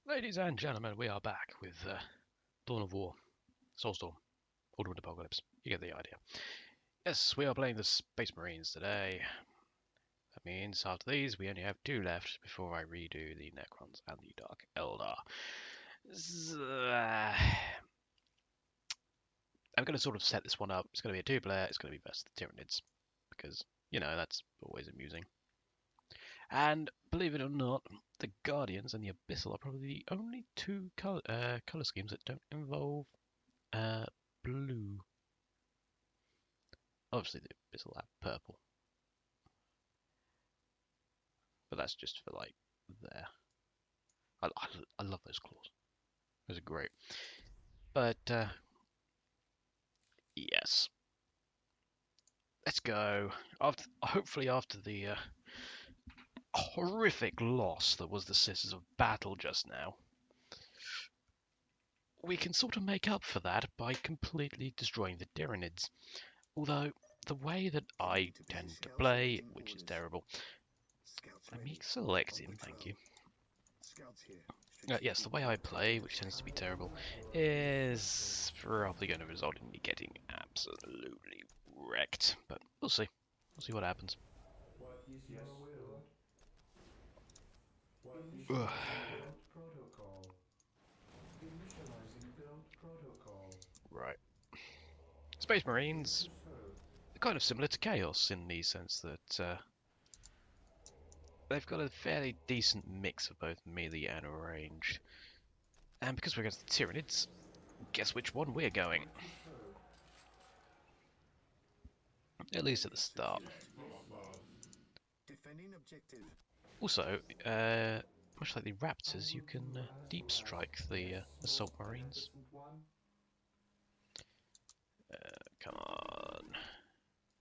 Ladies and gentlemen, we are back with Dawn of War, Soulstorm, Ultimate Apocalypse. You get the idea. Yes, we are playing the Space Marines today. That means after these, we only have 2 left before I redo the Necrons and the Dark Eldar. I'm going to sort of set this one up. It's going to be a 2-player. It's going to be versus the Tyranids because, you know, that's always amusing. And believe it or not, the Guardians and the Abyssal are probably the only 2 color schemes that don't involve blue. Obviously, the Abyssal have purple, but that's just for like there. I love those claws; those are great. But yes, let's go. Hopefully after the horrific loss that was the Sisters of Battle just now, we can sort of make up for that by completely destroying the Tyranids. Although the way that I tend to play, which is terrible. Let me select him, thank you. Yes, the way I play, which tends to be terrible, is probably going to result in me getting absolutely wrecked. But we'll see. We'll see what happens. What is your will? Ugh. Initializing build protocol. Initializing build protocol. Right. Space Here to Marines serve. are kind of similar to Chaos in the sense that they've got a fairly decent mix of both melee and ranged. And because we're against the Tyranids, guess which one we're going? Here to serve. At least at the start. Defending objective. Also, much like the Raptors, you can deep strike the assault marines. Come on.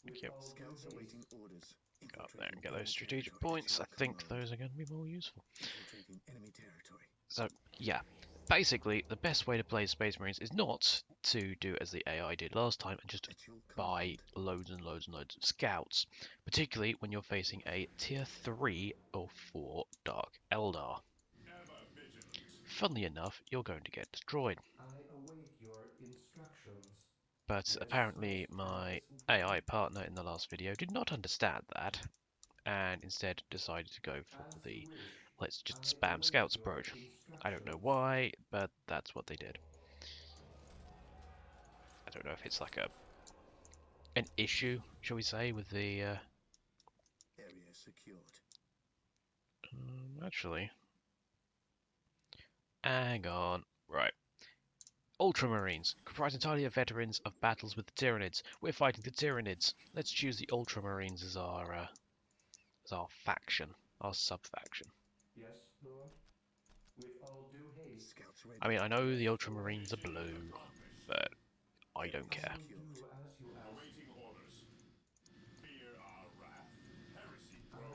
Thank you. Scouts awaiting orders. Go up there and get those strategic points. I think those are going to be more useful. Infiltrating enemy territory. So, yeah. Basically, the best way to play Space Marines is not to do as the AI did last time and just buy loads and loads and loads of scouts, particularly when you're facing a tier 3 or 4 Dark Eldar. Funnily enough, you're going to get destroyed. I await your instructions. But apparently my AI partner in the last video did not understand that, and instead decided to go for the let's just spam scouts approach. I don't know why, but that's what they did. I don't know if it's like an issue, shall we say, with the area secured. Actually, hang on. Right. Ultramarines, comprise entirely of veterans of battles with the Tyranids. We're fighting the Tyranids. Let's choose the Ultramarines as our faction, our sub-faction. Yes, Lord. With all due haste. Scouts ready. I mean, I know the Ultramarines are blue, but I don't care. I will do as you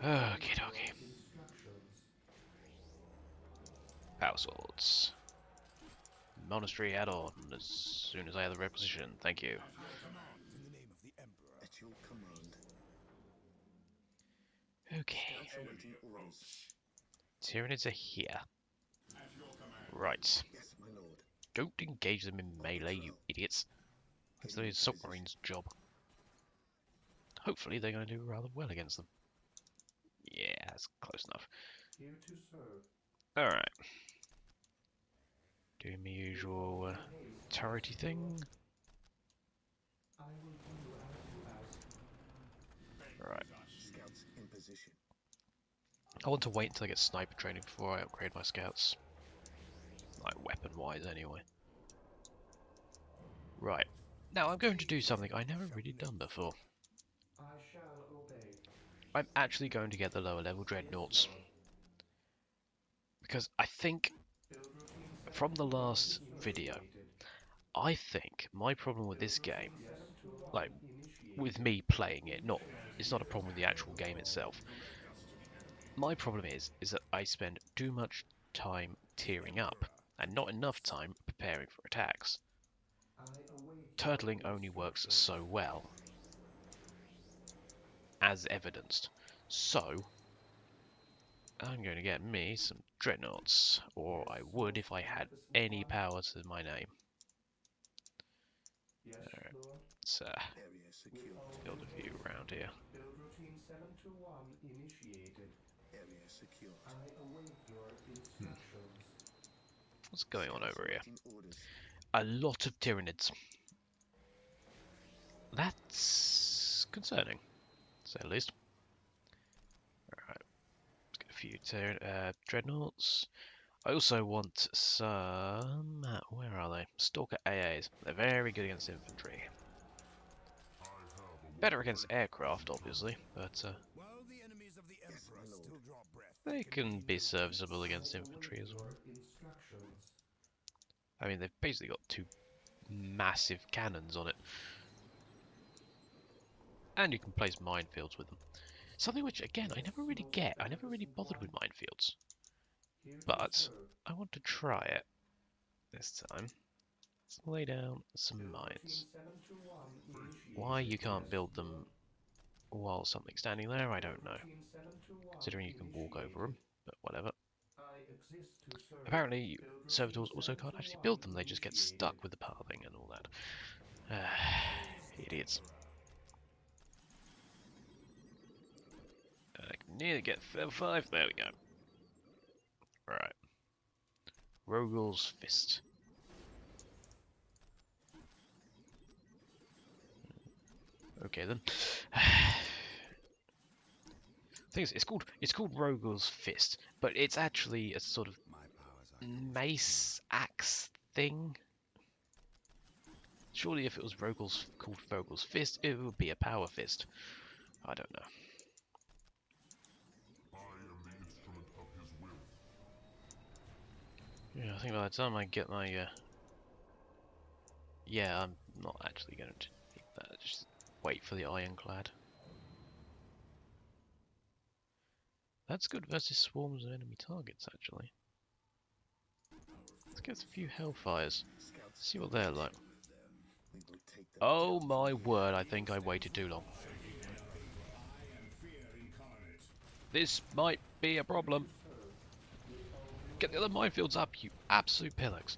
ask. Okie dokie. Instructions. Power swords. Monastery add-on as soon as I have the requisition. Thank you. In the name of the Emperor. At your command. Okay. Scouts awaiting orders. Tyranids are here. Right. Yes, my lord. Don't engage them in melee, you idiots. That's the assault marine's job. Hopefully they're going to do rather well against them. Yeah, that's close enough. Here to serve. Alright. Doing my usual turrety thing. I will do as you ask. Right. Scouts in position. I want to wait until I get sniper training before I upgrade my scouts. Like weapon-wise anyway. Right. Now I'm going to do something I never really done before. I shall obey. I'm actually going to get the lower level dreadnoughts. Because I think, from the last video, I think my problem with this game, like, with me playing it, it's not a problem with the actual game itself. My problem is that I spend too much time tearing up, and not enough time preparing for attacks. Turtling only works so well, as evidenced. So, I'm going to get me some dreadnoughts, or I would if I had any power to my name. Yes, Alright, Lord. let's Area With secured. all build due a few haste, around here. build routine 721 initiated. Area secured. I await your instructions. What's going on Scouts over here? awaiting orders. A lot of Tyranids. That's concerning, to say the least. Alright, let's get a few dreadnoughts. I also want some... where are they? Stalker AAs. They're very good against infantry. Better against aircraft, obviously, but While the enemies of the Yes, Emperor my lord. still draw breath, they can be continue to serviceable against I infantry await as well. your instructions. I mean, they've basically got two massive cannons on it. And you can place minefields with them. Something which, again, I Yes, never really most get. I never really beneficent bothered one. with minefields. Here to But serve. I want to try it this time. Let's lay down some Build routine mines. 721 Why initiated. you can't Yes, build them Lord. while something's standing there, I Build don't know. routine 721 Considering you can walk over initiated. them, but whatever. I exist to serve. Apparently, Build routine servitors also can't actually build 721 them, they just get initiated. stuck with the pathing and all that. Idiots. I can nearly get level 5, there we go. Right. Rogel's Fist. Okay then. Thing is, it's called Rogel's Fist, but it's actually a sort of my powers are mace axe thing. Surely if it was called Rogel's Fist, it would be a power fist. I don't know. Yeah, I think by the time I get my yeah, I'm not actually going to need that. Just wait for the ironclad. That's good versus swarms of enemy targets, actually. Let's get a few Hellfires. scouts. See what they're like. We will take them Oh down from my here. word, I think I waited too long. This might be a Here to problem. serve. With all due Get the other minefields up, you absolute pillocks.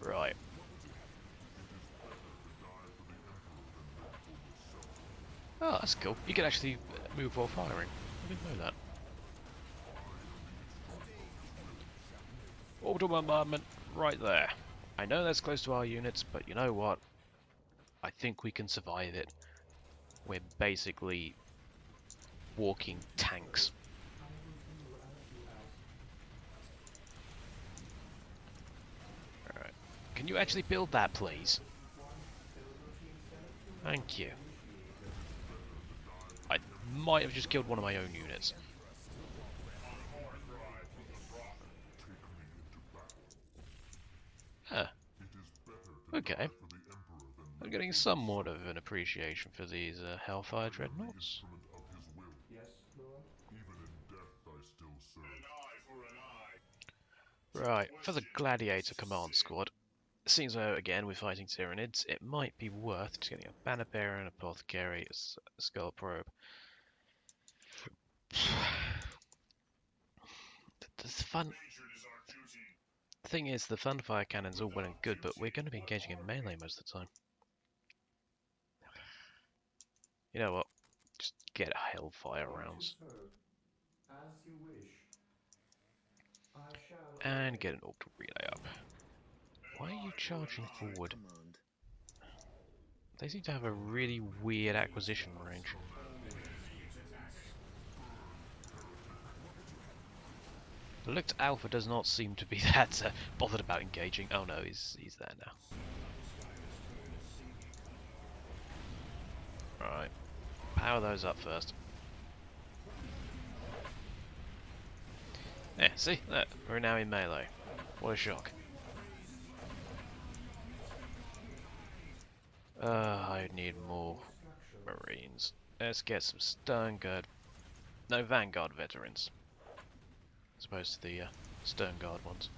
Right. Oh, that's cool. You can actually move while firing. I didn't know that. Orbital bombardment right there. I know that's close to our units, but you know what? I think we can survive it. We're basically walking tanks. I will do as you ask. Alright. Can you actually build that, please? Build routine 721 Thank you. initiated. I might have just killed one of my own units. Huh. Okay. I'm getting somewhat of an appreciation for these Hellfire Dreadnoughts. Yes, Lord. Right, for the Gladiator Command Squad, seems though, again, we're fighting Tyranids, it might be worth just getting a Banner Bearer, an Apothecary, a Skull Probe. The fun thing is, the Funfire Cannon's all well and good, but we're going to be engaging in melee most of the time. You know what? Just get Hellfire Here to rounds. serve. As you wish. I shall And obey. get an Orbital Relay up. Why are you charging forward? Command. They seem to have a really weird acquisition range. The looked Alpha does not seem to be that bothered about engaging. Oh no, he's there now. Right, power those up first. Yeah, see? Look, we're now in melee. What a shock. I need more Marines. Let's get some Vanguard veterans. As opposed to the Stern Guard ones.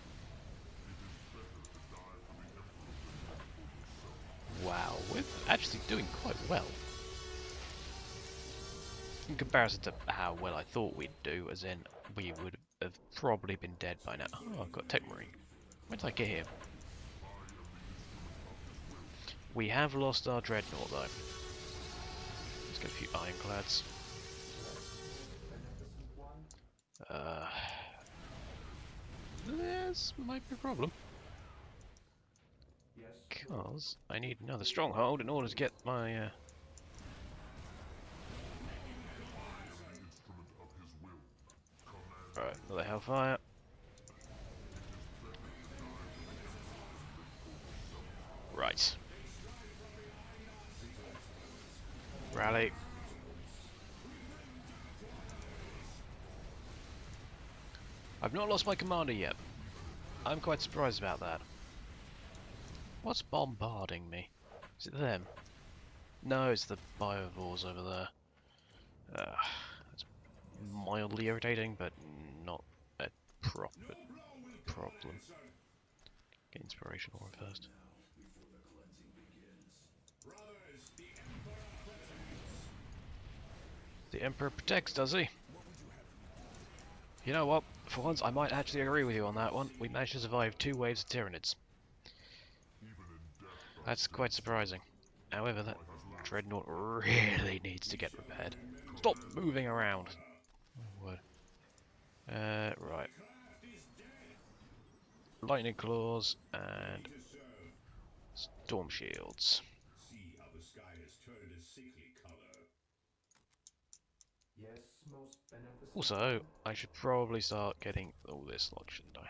Wow, we're actually doing quite well. In comparison to how well I thought we'd do, as in, we would have probably been dead by now. Oh, I've got Tech Marine. When did I get here? We have lost our Dreadnought, though. Let's get a few Ironclads. This might be a problem. Because I need another stronghold in order to get my... Alright, another Hellfire. Right. Rally. I've not lost my commander yet. I'm quite surprised about that. What's bombarding me? Is it them? No, it's the biovores over there. That's mildly irritating, but not a proper problem. Get inspiration ore first. The Emperor protects, does he? You know what? For once, I might actually agree with you on that one. We managed to survive 2 waves of Tyranids. That's quite surprising. However, that Dreadnought really needs to get repaired. Stop moving around. Oh, word. Right. Lightning Claws and Storm Shields. Yes, most beneficent Also, one. I should probably start getting all this lot, shouldn't I?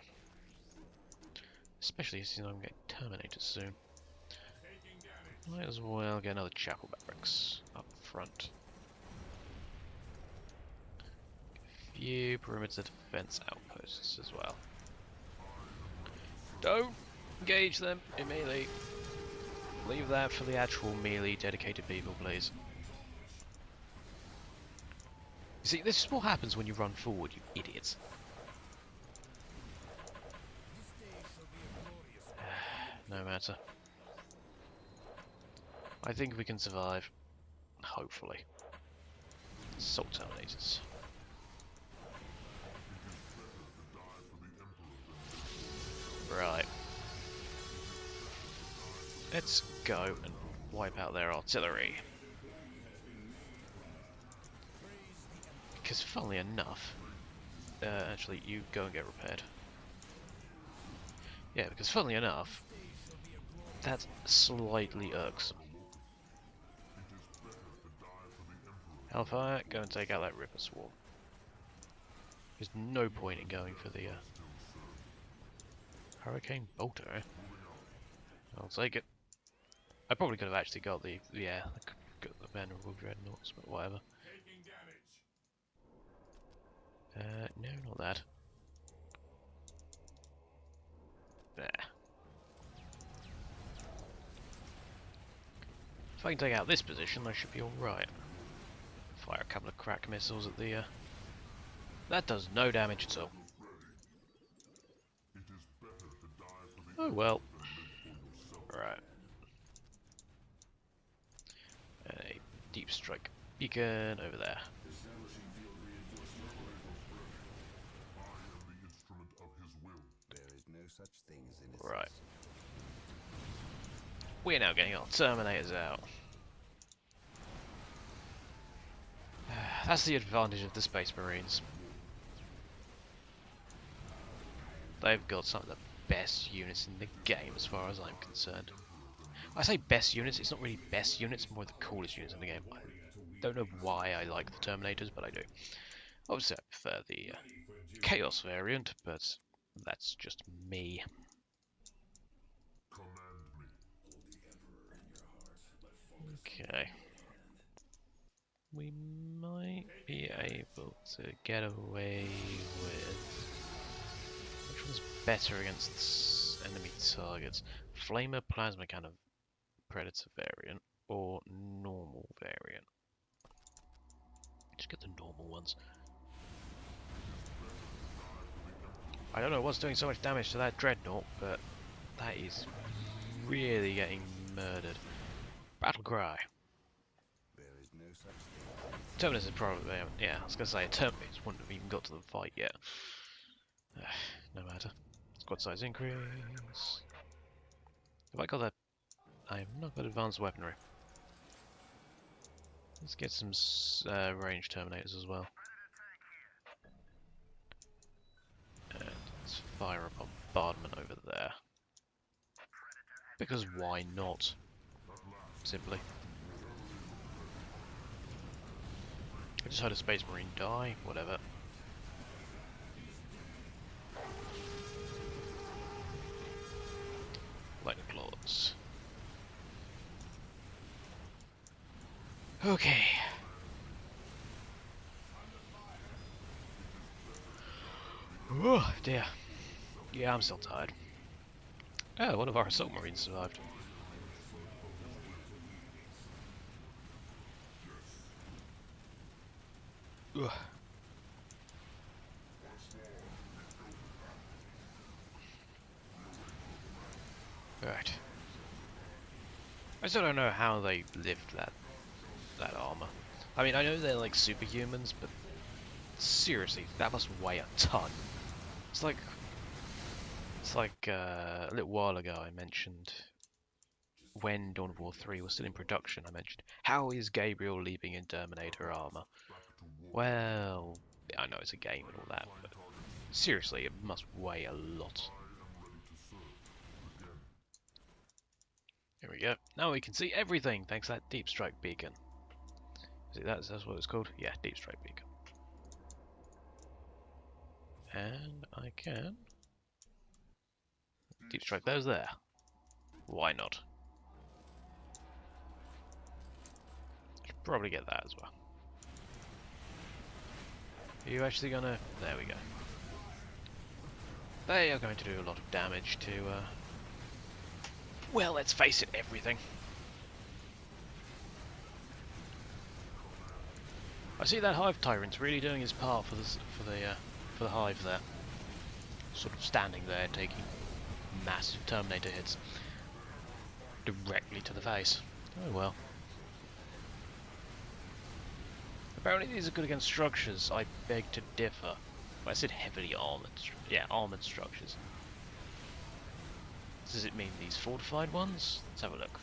Especially since I'm getting Terminators soon. Might as well get another Chapel Barracks up front. A few perimeter defense outposts as well. Don't engage them in melee. Leave that for the actual melee dedicated people, please. You see, this is what happens when you run forward, you idiots. No matter. I think we can survive. Hopefully. Salt Terminators. Right. Let's go and wipe out their artillery. Because funnily enough, actually you go and get repaired. Yeah, because funnily enough, that's slightly irksome. Hellfire, go and take out that Ripper Swarm. There's no point in going for the Hurricane Bolter, eh? I'll take it. I probably could have actually got the got the Venerable Dreadnoughts, but whatever. No, not that. There. If I can take out this position, I should be alright. Fire a couple of crack missiles at the... That does no damage at all. Oh well. Right. And a deep strike beacon over there. Right. We're now getting our Terminators out. That's the advantage of the Space Marines. They've got some of the best units in the game as far as I'm concerned. I say best units, it's not really best units, more the coolest units in the game. I don't know why I like the Terminators, but I do. Obviously I prefer the Chaos variant, but that's just me. Okay. We might be able to get away with... Which one's better against enemy targets? Flamer Plasma Cannon Predator variant or normal variant? Just get the normal ones. I don't know what's doing so much damage to that Dreadnought, but that is really getting murdered. Battle cry. There is no such thing. Terminus is probably, yeah, I was gonna say Terminus wouldn't have even got to the fight yet. No matter. Squad size increase. Have I got that? I have not got advanced weaponry. Let's get some range terminators as well. And let's fire a bombardment over there. Because why not? Simply. I just heard a space marine die, whatever. Lightning claws. Okay. Oh dear. Yeah, I'm still tired. Oh, one of our assault marines survived. Ugh. Right. I still don't know how they lived that armor. I mean, I know they're like superhumans, but seriously, that must weigh a ton. It's like a little while ago I mentioned when Dawn of War 3 was still in production. I mentioned how is Gabriel leaving in Terminator armor? Well, I know it's a game and all that, but seriously, it must weigh a lot. Here we go. Now we can see everything thanks to that deep strike beacon. Is it that's what it's called? Yeah, deep strike beacon. And I can deep strike those there. Why not? Should probably get that as well. Are you actually gonna? There we go. They are going to do a lot of damage to, well, let's face it, everything. I see that Hive Tyrant's really doing his part for the Hive there. Sort of standing there, taking massive Terminator hits directly to the face. Oh well. Apparently these are good against structures. I beg to differ. Well, I said heavily armored. Yeah, armored structures. Does it mean these fortified ones? Let's have a look.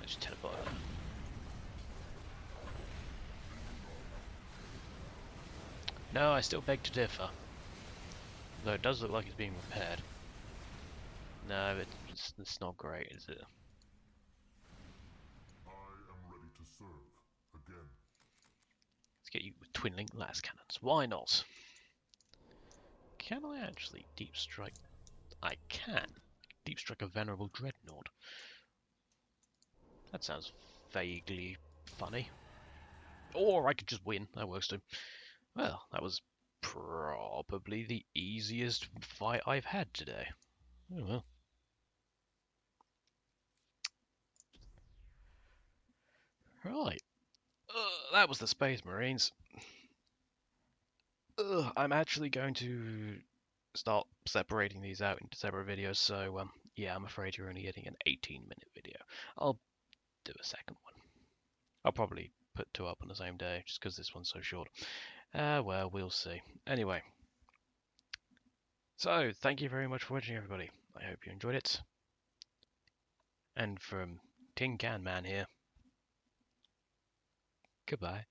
Let's teleport there. No, I still beg to differ. Though it does look like it's being repaired. No, it's not great, is it? I am ready to serve again. Let's get you with twin link las cannons. Why not? Can I actually deep strike? I can. Deep strike a venerable dreadnought. That sounds vaguely funny. Or I could just win. That works too. Well, that was probably the easiest fight I've had today. Oh well. Right. That was the Space Marines. I'm actually going to start separating these out into separate videos, so yeah, I'm afraid you're only getting an 18-minute video. I'll do a second one. I'll probably put two up on the same day, just because this one's so short. Well, we'll see. Anyway, so thank you very much for watching, everybody. I hope you enjoyed it. And from Tin Can Man here, goodbye.